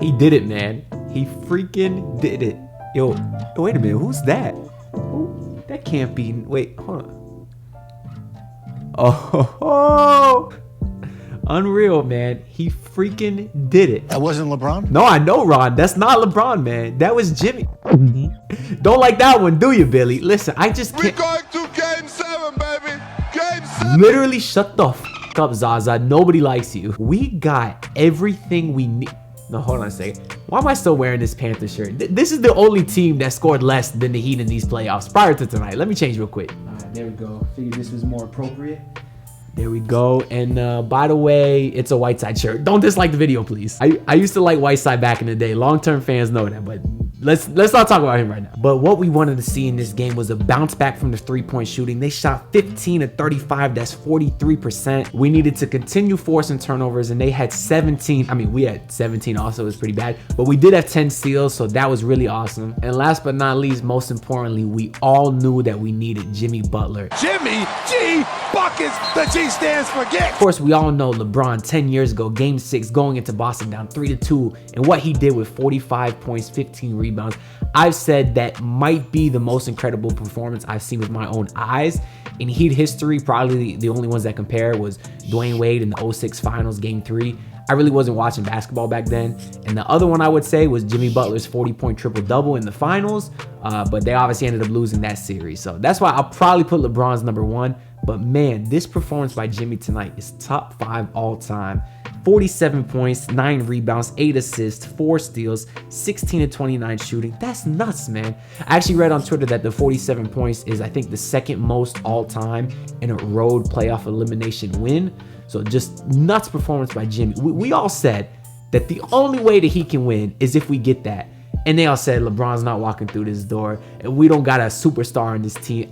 He did it, man. He freaking did it. Yo, wait a minute. Who's that? Who? That can't be. Wait, hold on. Oh, unreal, man. He freaking did it. That wasn't LeBron? No, I know, Ron. That's not LeBron, man. That was Jimmy. Don't like that one, do you, Billy? Listen, I just can't. We're going to Game 7, baby. Game 7. Literally shut the f up, Zaza. Nobody likes you. We got everything we need. No, hold on a second. Why am I still wearing this Panther shirt? This is the only team that scored less than the Heat in these playoffs prior to tonight. Let me change real quick. All right, there we go. Figured this was more appropriate. There we go. And by the way, it's a Whiteside shirt. Don't dislike the video, please. I used to like Whiteside back in the day. Long-term fans know that, but let's not talk about him right now. But what we wanted to see in this game was a bounce back from the three-point shooting. They shot 15 of 35. That's 43%. We needed to continue forcing turnovers, and they had 17. I mean, we had 17 also. It was pretty bad. But we did have 10 steals, so that was really awesome. And last but not least, most importantly, we all knew that we needed Jimmy Butler. Jimmy G Buckets. The G stands for get. Of course, we all know LeBron 10 years ago, Game 6, going into Boston down 3-2, and what he did with 45 points, 15 rebounds. I've said that might be the most incredible performance I've seen with my own eyes. In Heat history, probably the only ones that compare was Dwayne Wade in the 06 Finals, Game 3. I really wasn't watching basketball back then. And the other one I would say was Jimmy Butler's 40-point triple-double in the finals, but they obviously ended up losing that series. So that's why I'll probably put LeBron's number 1. But man, this performance by Jimmy tonight is top 5 all time. 47 points, 9 rebounds, 8 assists, 4 steals, 16 of 29 shooting. That's nuts, man. I actually read on Twitter that the 47 points is, I think, the second most all time in a road playoff elimination win. So just nuts performance by Jimmy. We all said that the only way that he can win is if we get that. And they all said LeBron's not walking through this door, and we don't got a superstar on this team.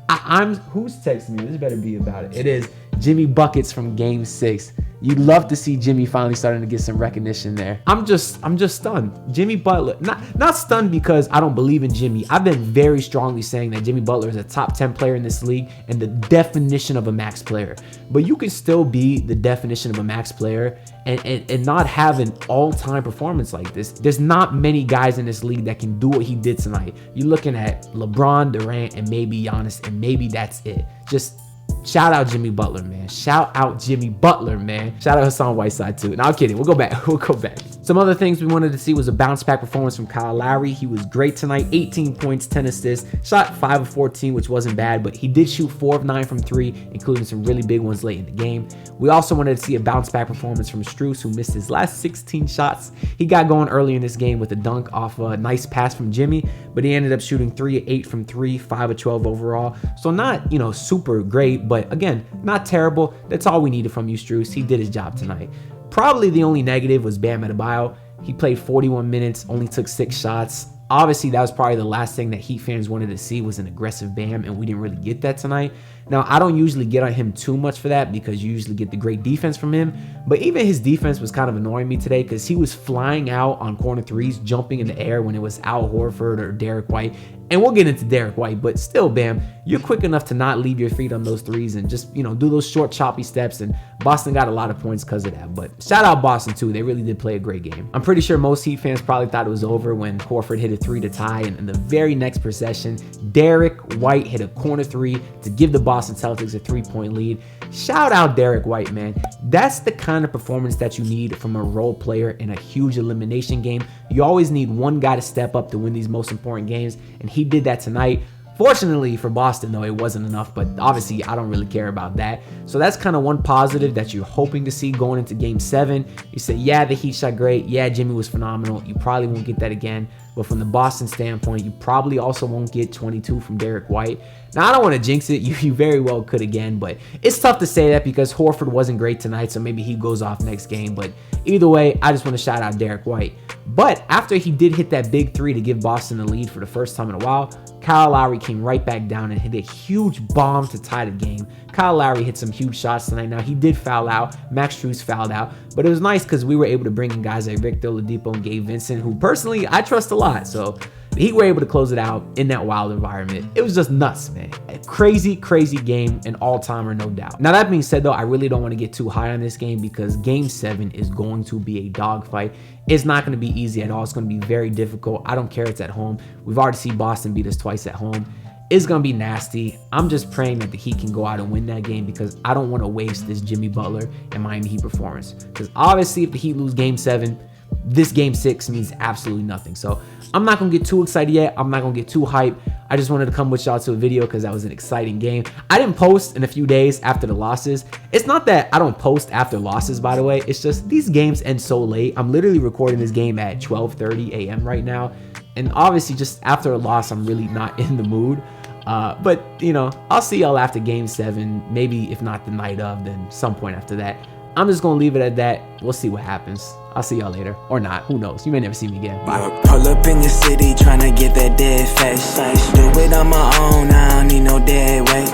I'm who's texting me? This better be about it. It is Jimmy Buckets from Game 6. You'd love to see Jimmy finally starting to get some recognition there. I'm just stunned. Jimmy Butler, not stunned because I don't believe in Jimmy. I've been very strongly saying that Jimmy Butler is a top 10 player in this league and the definition of a max player. But you can still be the definition of a max player and not have an all-time performance like this. There's not many guys in this league that can do what he did tonight. You're looking at LeBron, Durant, and maybe Giannis, and maybe that's it. Just shout out Jimmy Butler, man. Shout out Jimmy Butler, man. Shout out Hassan Whiteside, too. No, I'm kidding. We'll go back. Some other things we wanted to see was a bounce-back performance from Kyle Lowry. He was great tonight. 18 points, 10 assists. Shot 5 of 14, which wasn't bad, but he did shoot 4 of 9 from 3, including some really big ones late in the game. We also wanted to see a bounce-back performance from Strus, who missed his last 16 shots. He got going early in this game with a dunk off a nice pass from Jimmy, but he ended up shooting 3 of 8 from 3, 5 of 12 overall. So not, super great, but again, not terrible. That's all we needed from you, Strus. He did his job tonight. Probably the only negative was Bam Adebayo. He played 41 minutes, only took 6 shots. Obviously, that was probably the last thing that Heat fans wanted to see was an aggressive Bam, and we didn't really get that tonight. Now, I don't usually get on him too much for that because you usually get the great defense from him, but even his defense was kind of annoying me today because he was flying out on corner threes, jumping in the air when it was Al Horford or Derrick White. And we'll get into Derrick White, but still, Bam, you're quick enough to not leave your feet on those threes and just, do those short, choppy steps. And Boston got a lot of points because of that. But shout out Boston, too. They really did play a great game. I'm pretty sure most Heat fans probably thought it was over when Horford hit a 3 to tie. And in the very next possession, Derrick White hit a corner 3 to give the Boston Celtics a 3-point lead. Shout out Derrick White, man. That's the kind of performance that you need from a role player in a huge elimination game. You always need one guy to step up to win these most important games, and he did that tonight. Fortunately for Boston, though, it wasn't enough, but obviously I don't really care about that. So that's kind of one positive that you're hoping to see going into Game 7. You say, yeah, the Heat shot great. Yeah, Jimmy was phenomenal. You probably won't get that again. But from the Boston standpoint, you probably also won't get 22 from Derrick White. Now, I don't want to jinx it. You very well could again, but it's tough to say that because Horford wasn't great tonight, so maybe he goes off next game. But either way, I just want to shout out Derrick White. But after he did hit that big 3 to give Boston the lead for the first time in a while, Kyle Lowry came right back down and hit a huge bomb to tie the game. Kyle Lowry hit some huge shots tonight. Now, he did foul out. Max Strus fouled out. But it was nice because we were able to bring in guys like Victor Oladipo and Gabe Vincent, who personally I trust a lot. So the Heat were able to close it out in that wild environment. It was just nuts, man. A crazy, crazy game, an all-timer, no doubt. Now, that being said, though, I really don't want to get too high on this game because Game 7 is going to be a dogfight. It's not going to be easy at all. It's going to be very difficult. I don't care it's at home. We've already seen Boston beat us twice at home. It's going to be nasty. I'm just praying that the Heat can go out and win that game because I don't want to waste this Jimmy Butler and Miami Heat performance. Because obviously, if the Heat lose Game 7, this Game 6 means absolutely nothing. So I'm not going to get too excited yet. I'm not going to get too hyped. I just wanted to come with y'all to a video because that was an exciting game. I didn't post in a few days after the losses. It's not that I don't post after losses, by the way. It's just these games end so late. I'm literally recording this game at 12:30 a.m. right now. And obviously, just after a loss, I'm really not in the mood. But, you know, I'll see y'all after Game 7. Maybe if not the night of, then some point after that. I'm just going to leave it at that. We'll see what happens. I'll see y'all later. Or not. Who knows? You may never see me again. Bye. Pull up in your city trying to get that dead face. Do it on my own. I don't need no dead weight.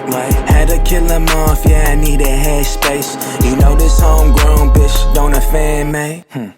Had to kill him off. Yeah, I need a head space. You know this homegrown bitch don't offend me.